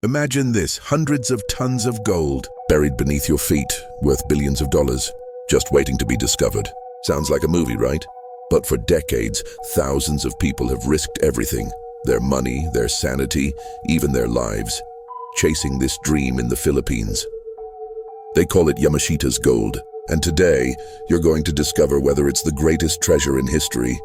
Imagine this, hundreds of tons of gold buried beneath your feet, worth billions of dollars, just waiting to be discovered. Sounds like a movie, right? But for decades, thousands of people have risked everything, their money, their sanity, even their lives, chasing this dream in the Philippines. They call it Yamashita's Gold, and today you're going to discover whether it's the greatest treasure in history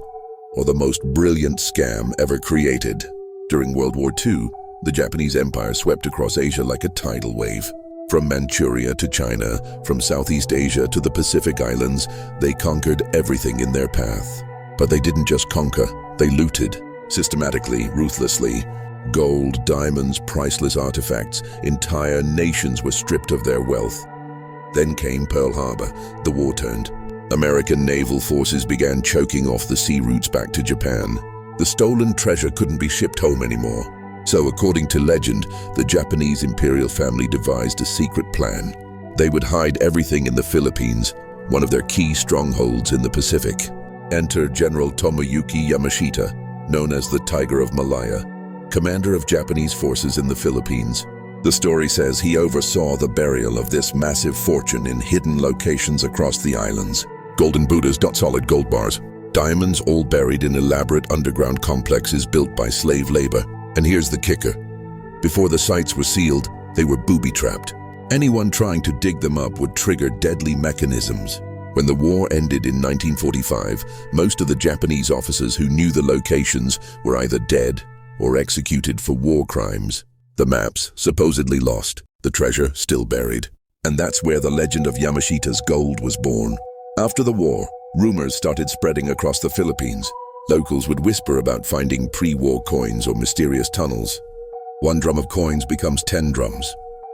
or the most brilliant scam ever created. During World War II, the Japanese Empire swept across Asia like a tidal wave. From Manchuria to China, from Southeast Asia to the Pacific Islands, they conquered everything in their path. But they didn't just conquer, they looted, systematically, ruthlessly. Gold, diamonds, priceless artifacts, entire nations were stripped of their wealth. Then came Pearl Harbor, the war turned. American naval forces began choking off the sea routes back to Japan. The stolen treasure couldn't be shipped home anymore. So, according to legend, the Japanese imperial family devised a secret plan. They would hide everything in the Philippines, one of their key strongholds in the Pacific. Enter General Tomoyuki Yamashita, known as the Tiger of Malaya, commander of Japanese forces in the Philippines. The story says he oversaw the burial of this massive fortune in hidden locations across the islands. Golden Buddhas, solid gold bars. Diamonds all buried in elaborate underground complexes built by slave labor. And here's the kicker. Before the sites were sealed, they were booby-trapped. Anyone trying to dig them up would trigger deadly mechanisms. When the war ended in 1945, most of the Japanese officers who knew the locations were either dead or executed for war crimes. The maps supposedly lost, the treasure still buried. And that's where the legend of Yamashita's Gold was born. After the war, rumors started spreading across the Philippines. Locals would whisper about finding pre-war coins or mysterious tunnels. 1 drum of coins becomes 10 drums.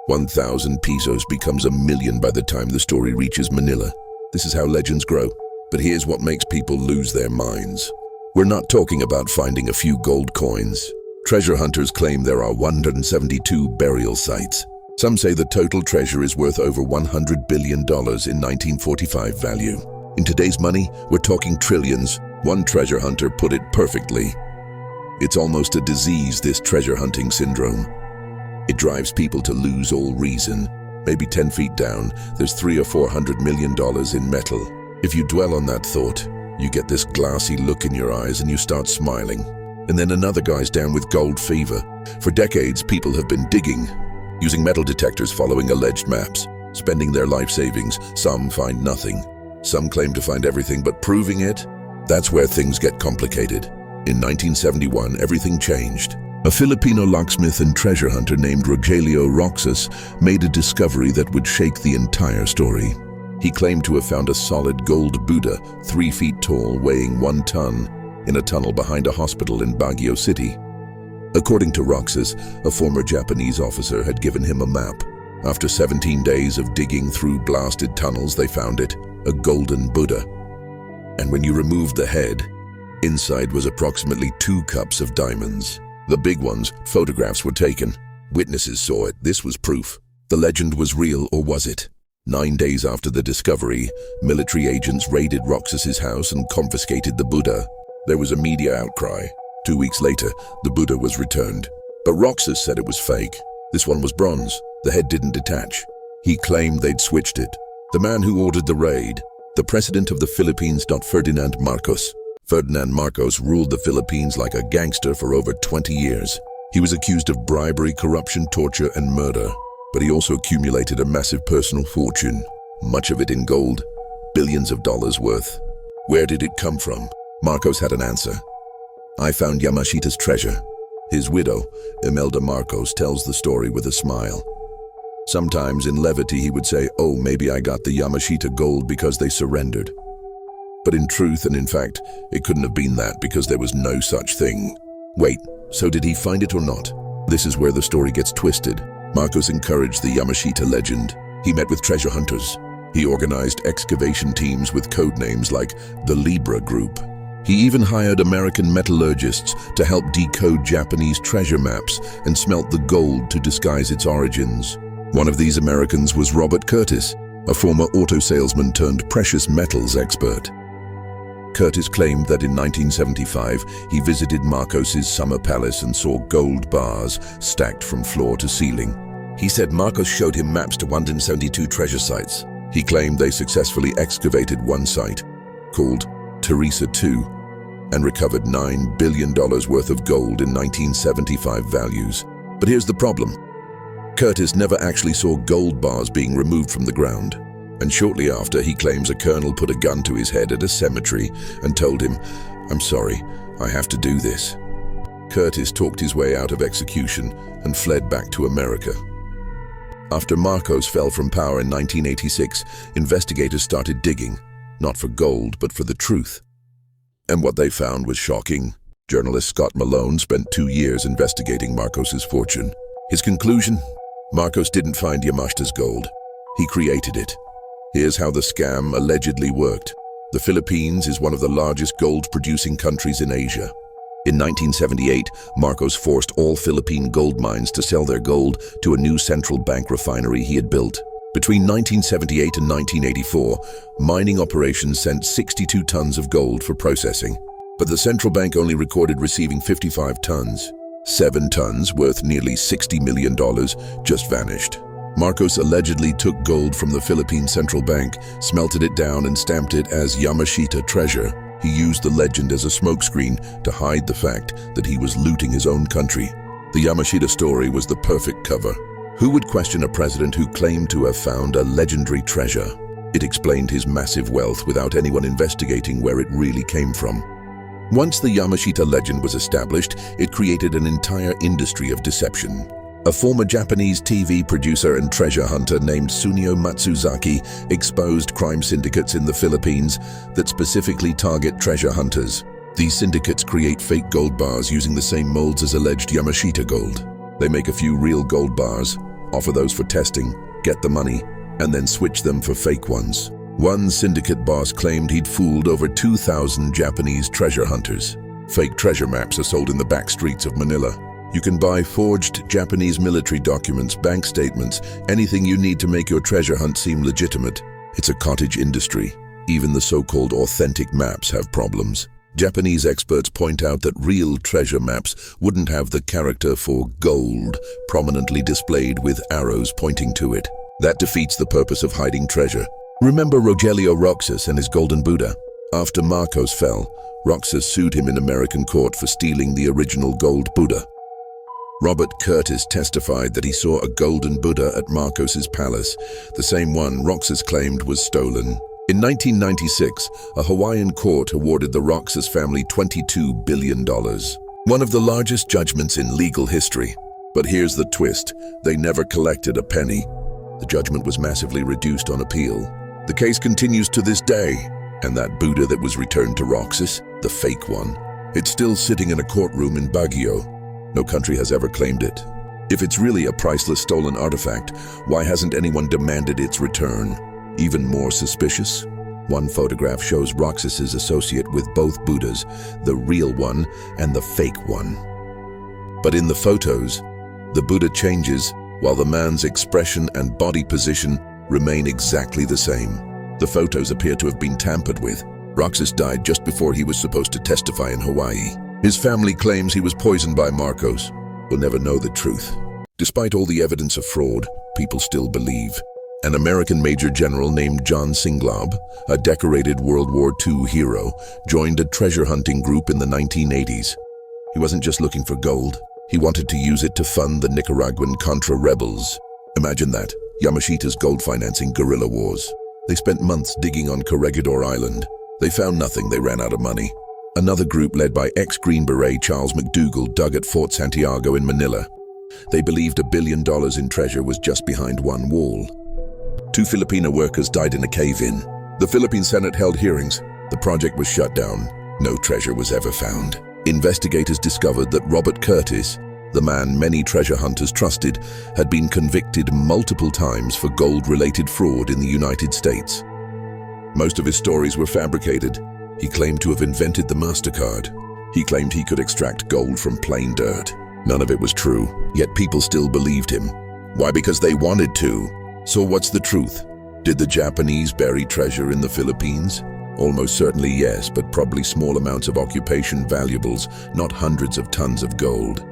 1,000 pesos becomes 1,000,000 by the time the story reaches Manila. This is how legends grow. But here's what makes people lose their minds. We're not talking about finding a few gold coins. Treasure hunters claim there are 172 burial sites. Some say the total treasure is worth over $100 billion in 1945 value. In today's money, we're talking trillions. One treasure hunter put it perfectly. It's almost a disease, this treasure hunting syndrome. It drives people to lose all reason. Maybe 10 feet down, there's $300 or $400 million in metal. If you dwell on that thought, you get this glassy look in your eyes and you start smiling. And then another guy's down with gold fever. For decades, people have been digging, using metal detectors following alleged maps, spending their life savings. Some find nothing. Some claim to find everything, but proving it? That's where things get complicated. In 1971, everything changed. A Filipino locksmith and treasure hunter named Rogelio Roxas made a discovery that would shake the entire story. He claimed to have found a solid gold Buddha, 3 feet tall, weighing 1 ton, in a tunnel behind a hospital in Baguio City. According to Roxas, a former Japanese officer had given him a map. After 17 days of digging through blasted tunnels, they found it, a golden Buddha. And when you removed the head, inside was approximately 2 cups of diamonds. The big ones, photographs were taken. Witnesses saw it. This was proof. The legend was real, or was it? 9 days after the discovery, military agents raided Roxas's house and confiscated the Buddha. There was a media outcry. 2 weeks later, the Buddha was returned. But Roxas said it was fake. This one was bronze. The head didn't detach. He claimed they'd switched it. The man who ordered the raid, the president of the Philippines, Ferdinand Marcos. Ferdinand Marcos ruled the Philippines like a gangster for over 20 years. He was accused of bribery, corruption, torture, and murder. But he also accumulated a massive personal fortune, much of it in gold, billions of dollars worth. Where did it come from? Marcos had an answer. I found Yamashita's treasure. His widow, Imelda Marcos, tells the story with a smile. Sometimes in levity he would say, "Oh, maybe I got the Yamashita Gold because they surrendered." But in truth and in fact, it couldn't have been that because there was no such thing. Wait, so did he find it or not? This is where the story gets twisted. Marcos encouraged the Yamashita legend. He met with treasure hunters. He organized excavation teams with code names like the Libra Group. He even hired American metallurgists to help decode Japanese treasure maps and smelt the gold to disguise its origins. One of these Americans was Robert Curtis, a former auto salesman turned precious metals expert. Curtis claimed that in 1975, he visited Marcos's summer palace and saw gold bars stacked from floor to ceiling. He said Marcos showed him maps to 172 treasure sites. He claimed they successfully excavated one site, called Teresa II, and recovered $9 billion worth of gold in 1975 values. But here's the problem. Curtis never actually saw gold bars being removed from the ground. And shortly after, he claims a colonel put a gun to his head at a cemetery and told him, "I'm sorry, I have to do this." Curtis talked his way out of execution and fled back to America. After Marcos fell from power in 1986, investigators started digging, not for gold, but for the truth. And what they found was shocking. Journalist Scott Malone spent 2 years investigating Marcos's fortune. His conclusion? Marcos didn't find Yamashita's gold. He created it. Here's how the scam allegedly worked. The Philippines is one of the largest gold-producing countries in Asia. In 1978, Marcos forced all Philippine gold mines to sell their gold to a new central bank refinery he had built. Between 1978 and 1984, mining operations sent 62 tons of gold for processing. But the central bank only recorded receiving 55 tons. 7 tons, worth nearly $60 million, just vanished. Marcos allegedly took gold from the Philippine Central Bank, smelted it down and stamped it as Yamashita treasure. He used the legend as a smokescreen to hide the fact that he was looting his own country. The Yamashita story was the perfect cover. Who would question a president who claimed to have found a legendary treasure? It explained his massive wealth without anyone investigating where it really came from. Once the Yamashita legend was established, it created an entire industry of deception. A former Japanese TV producer and treasure hunter named Sunio Matsuzaki exposed crime syndicates in the Philippines that specifically target treasure hunters. These syndicates create fake gold bars using the same molds as alleged Yamashita gold. They make a few real gold bars, offer those for testing, get the money, and then switch them for fake ones. One syndicate boss claimed he'd fooled over 2,000 Japanese treasure hunters. Fake treasure maps are sold in the back streets of Manila. You can buy forged Japanese military documents, bank statements, anything you need to make your treasure hunt seem legitimate. It's a cottage industry. Even the so-called authentic maps have problems. Japanese experts point out that real treasure maps wouldn't have the character for gold prominently displayed with arrows pointing to it. That defeats the purpose of hiding treasure. Remember Rogelio Roxas and his golden Buddha? After Marcos fell, Roxas sued him in American court for stealing the original gold Buddha. Robert Curtis testified that he saw a golden Buddha at Marcos's palace, the same one Roxas claimed was stolen. In 1996, a Hawaiian court awarded the Roxas family $22 billion, one of the largest judgments in legal history. But here's the twist: they never collected a penny. The judgment was massively reduced on appeal. The case continues to this day, and that Buddha that was returned to Roxas, the fake one, it's still sitting in a courtroom in Baguio. No country has ever claimed it. If it's really a priceless stolen artifact, why hasn't anyone demanded its return? Even more suspicious? One photograph shows Roxas's associate with both Buddhas, the real one and the fake one. But in the photos, the Buddha changes while the man's expression and body position remain exactly the same. The photos appear to have been tampered with. Roxas died just before he was supposed to testify in Hawaii. His family claims he was poisoned by Marcos. We'll never know the truth. Despite all the evidence of fraud, people still believe. An American Major General named John Singlaub, a decorated World War II hero, joined a treasure hunting group in the 1980s. He wasn't just looking for gold. He wanted to use it to fund the Nicaraguan Contra rebels. Imagine that, Yamashita's gold financing guerrilla wars. They spent months digging on Corregidor Island. They found nothing, they ran out of money. Another group led by ex-Green Beret Charles McDougall dug at Fort Santiago in Manila. They believed $1 billion in treasure was just behind one wall. 2 Filipino workers died in a cave-in. The Philippine Senate held hearings. The project was shut down. No treasure was ever found. Investigators discovered that Robert Curtis, the man many treasure hunters trusted, had been convicted multiple times for gold-related fraud in the United States. Most of his stories were fabricated. He claimed to have invented the MasterCard. He claimed he could extract gold from plain dirt. None of it was true, yet people still believed him. Why? Because they wanted to. So what's the truth? Did the Japanese bury treasure in the Philippines? Almost certainly yes, but probably small amounts of occupation valuables, not hundreds of tons of gold.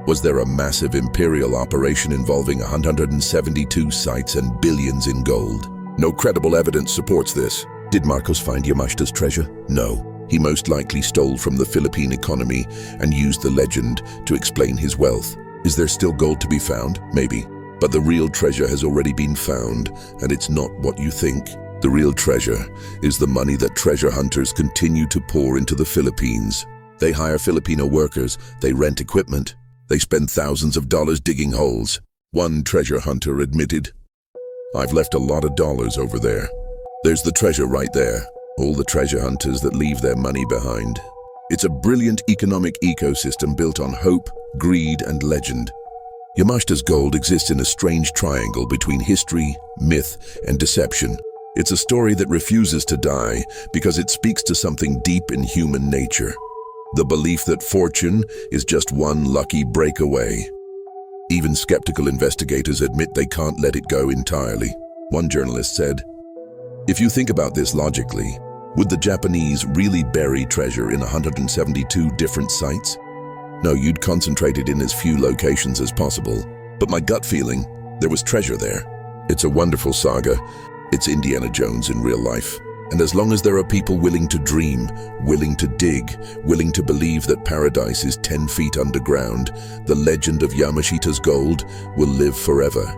Was there a massive imperial operation involving 172 sites and billions in gold? No credible evidence supports this. Did Marcos find Yamashita's treasure? No. He most likely stole from the Philippine economy and used the legend to explain his wealth. Is there still gold to be found? Maybe. But the real treasure has already been found, and it's not what you think. The real treasure is the money that treasure hunters continue to pour into the Philippines. They hire Filipino workers, they rent equipment, they spend thousands of dollars digging holes. One treasure hunter admitted, "I've left a lot of dollars over there. There's the treasure right there. All the treasure hunters that leave their money behind." It's a brilliant economic ecosystem built on hope, greed, and legend. Yamashita's gold exists in a strange triangle between history, myth, and deception. It's a story that refuses to die because it speaks to something deep in human nature. The belief that fortune is just one lucky breakaway. Even skeptical investigators admit they can't let it go entirely. One journalist said, "If you think about this logically, would the Japanese really bury treasure in 172 different sites? No, you'd concentrate it in as few locations as possible. But my gut feeling, there was treasure there." It's a wonderful saga. It's Indiana Jones in real life. And as long as there are people willing to dream, willing to dig, willing to believe that paradise is 10 feet underground, the legend of Yamashita's gold will live forever.